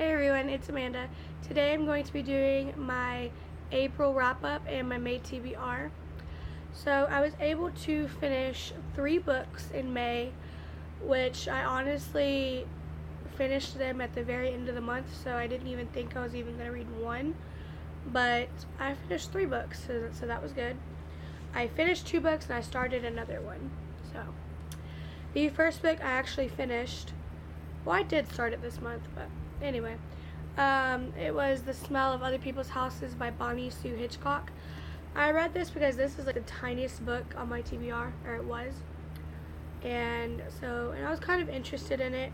Hey everyone, it's Amanda. Today I'm going to be doing my April wrap-up and my May TBR. So I was able to finish 3 books in May, which I honestly finished them at the very end of the month, so I didn't even think I was even going to read one. But I finished 3 books, so that was good. I finished 2 books and I started another one. So the first book I actually finished. Well, I did start it this month, but anyway, it was The Smell of Other People's Houses by Bonnie Sue Hitchcock. I read this because this is like the tiniest book on my TBR, or it was, and I was kind of interested in it,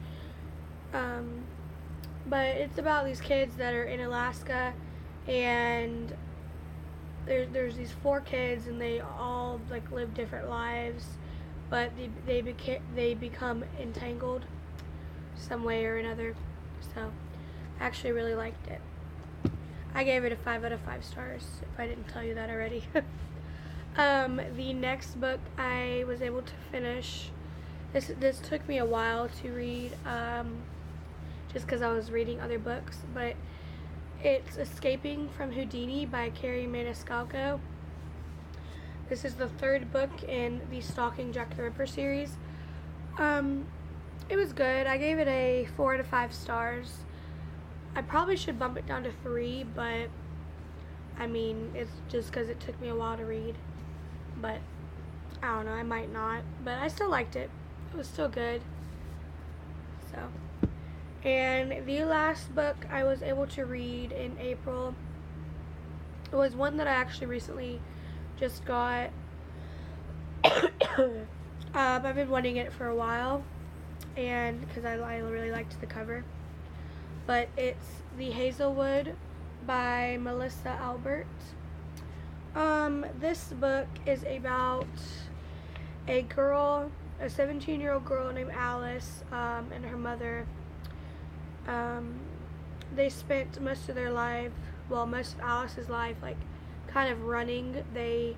but it's about these kids that are in Alaska, and there's these 4 kids, and they all like live different lives, but they become entangled some way or another. So I actually really liked it. I gave it a 5 out of 5 stars, if I didn't tell you that already. The next book I was able to finish. This took me a while to read, just because I was reading other books, but it's Escaping from Houdini by Carrie Maniscalco. This is the 3rd book in the Stalking Jack the Ripper series. It was good. I gave it a 4 out of 5 stars. I probably should bump it down to 3, but I mean, it's just because it took me a while to read. But I don't know, I might not. But I still liked it. It was still good. So, and the last book I was able to read in April was one that I actually recently just got. I've been wanting it for a while, and because I really liked the cover. But it's The Hazelwood by Melissa Albert. This book is about a girl, a 17-year-old girl named Alice, and her mother. They spent most of their life, well, most of Alice's life, like kind of running. They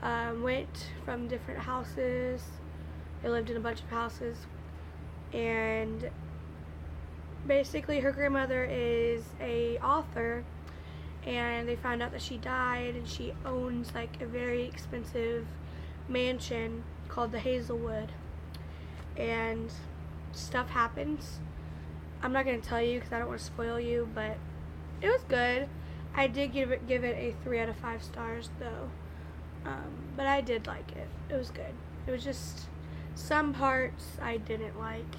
went from different houses. They lived in a bunch of houses, and basically her grandmother is a author, and they found out that she died, and she owns like a very expensive mansion called the Hazelwood, and stuff happens. I'm not going to tell you because I don't want to spoil you, but it was good. I did give it a 3 out of 5 stars though, but I did like it. It was good. It was just some parts I didn't like.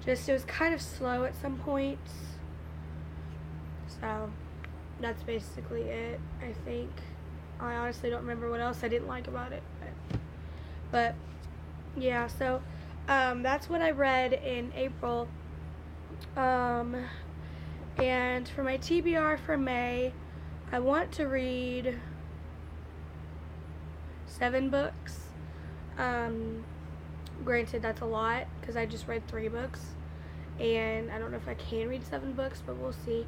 It was kind of slow at some points. So that's basically it, I think. I honestly don't remember what else I didn't like about it. But yeah, so that's what I read in April. And for my TBR for May, I want to read 7 books. Granted, that's a lot because I just read 3 books, and I don't know if I can read 7 books, but we'll see.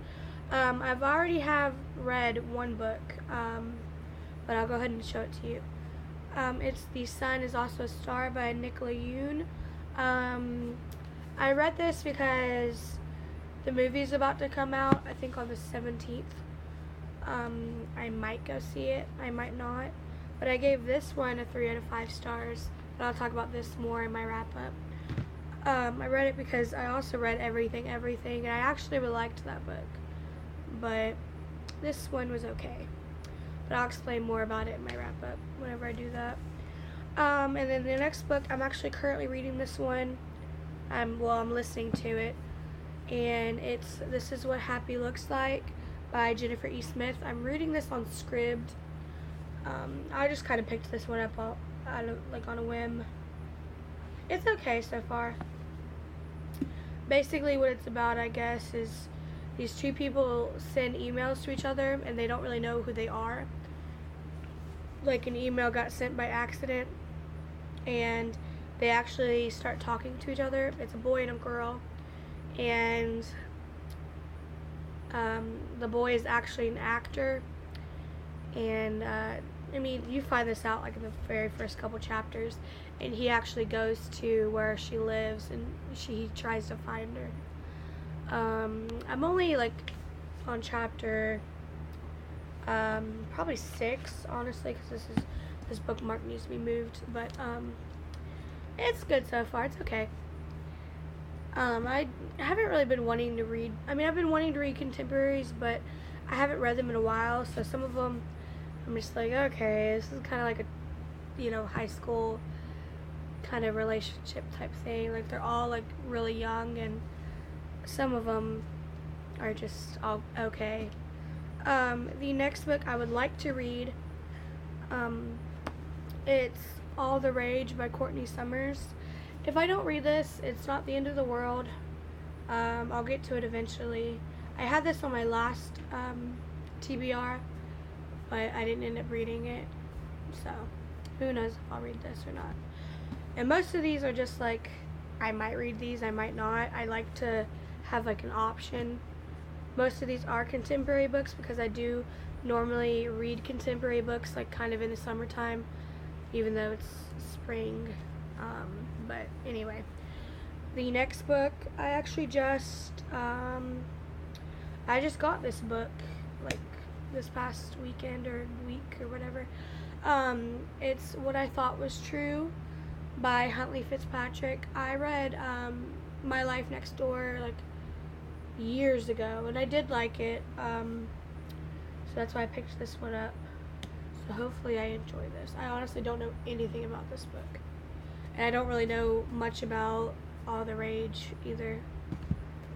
I've already read 1 book, but I'll go ahead and show it to you. It's The Sun Is Also a Star by Nicola Yoon. I read this because the movie's about to come out, I think on the 17th. I might go see it, I might not, but I gave this one a 3 out of 5 stars. But I'll talk about this more in my wrap-up. I read it because I also read Everything, and I actually really liked that book. But this one was okay. But I'll explain more about it in my wrap-up whenever I do that. And then the next book, I'm actually currently reading this one. I'm listening to it. And it's This Is What Happy Looks Like by Jennifer E. Smith. I'm reading this on Scribd. I just kind of picked this one up on a whim. It's okay so far. Basically what it's about, I guess, is these 2 people send emails to each other and they don't really know who they are. Like an email got sent by accident and they actually start talking to each other. It's a boy and a girl, and the boy is actually an actor, and I mean, you find this out like in the very first couple chapters, and he actually goes to where she lives and he tries to find her. I'm only like on chapter probably 6, honestly, because this bookmark needs to be moved, but it's good so far. It's okay. I haven't really been wanting to read. I mean, I've been wanting to read contemporaries, but I haven't read them in a while. So some of them, I'm just like, okay, this is kind of like a, high school kind of relationship type thing. Like they're all like really young, and some of them are just all okay. The next book I would like to read, it's All the Rage by Courtney Summers. If I don't read this, it's not the end of the world. I'll get to it eventually. I had this on my last TBR, but I didn't end up reading it. So, who knows if I'll read this or not. And most of these are just like, I might read these, I might not. I like to have like an option. Most of these are contemporary books because I do normally read contemporary books like kind of in the summertime, even though it's spring. But anyway, the next book, I actually just got this book like this past weekend or week or whatever. It's What I Thought Was True by Huntley Fitzpatrick. I read My Life Next Door like years ago, and I did like it. So that's why I picked this one up. So hopefully I enjoy this. I honestly don't know anything about this book. And I don't really know much about All the Rage either.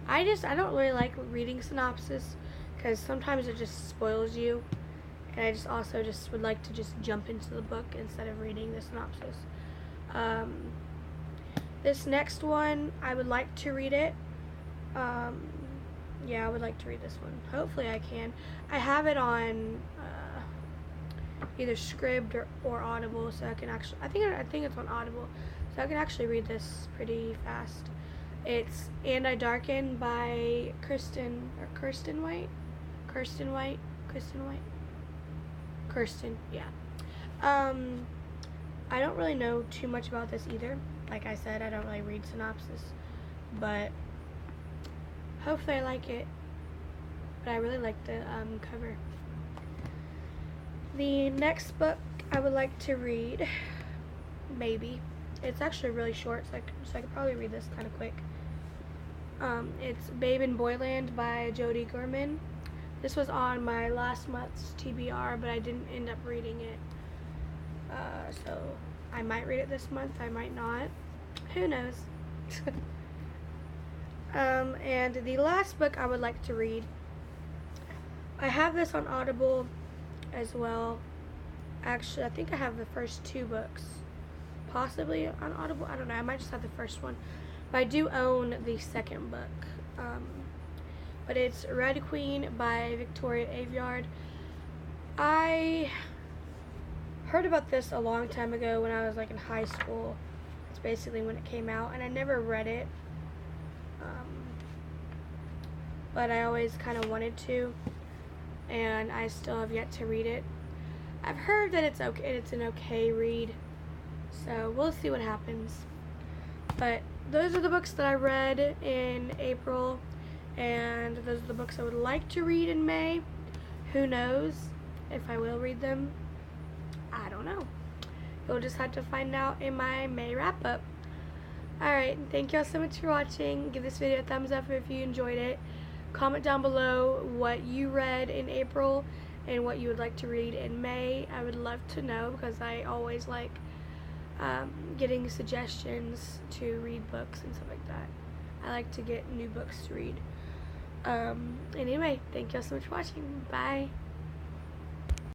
I don't really like reading synopsis because sometimes it just spoils you. And I also would like to just jump into the book instead of reading the synopsis. This next one, I would like to read it. Yeah, I would like to read this one. Hopefully I can. I have it on either Scribd or Audible, so I can actually, I think it's on Audible, so I can actually read this pretty fast. It's And I Darken by Kirsten, yeah. I don't really know too much about this either. Like I said, I don't really read synopsis, but hopefully I like it. But I really like the cover. The next book I would like to read, maybe. It's actually really short, so I could probably read this kind of quick. It's Babe in Boyland by Jody Gorman. This was on my last month's TBR, but I didn't end up reading it. So I might read it this month, I might not. Who knows? And the last book I would like to read, I have this on Audible as well. Actually, I think I have the first 2 books possibly on Audible. I don't know, I might just have the first one. But I do own the second book. But it's Red Queen by Victoria Aveyard. I heard about this a long time ago when I was like in high school. It's basically when it came out, and I never read it. But I always kind of wanted to, and I still have yet to read it. I've heard that it's okay. It's an okay read, so we'll see what happens. But those are the books that I read in April, and those are the books I would like to read in May. Who knows if I will read them? I don't know. You'll just have to find out in my May wrap-up. Alright, thank y'all so much for watching. Give this video a thumbs up if you enjoyed it. Comment down below what you read in April and what you would like to read in May. I would love to know because I always like getting suggestions to read books and stuff like that. I like to get new books to read. Anyway, thank y'all so much for watching. Bye.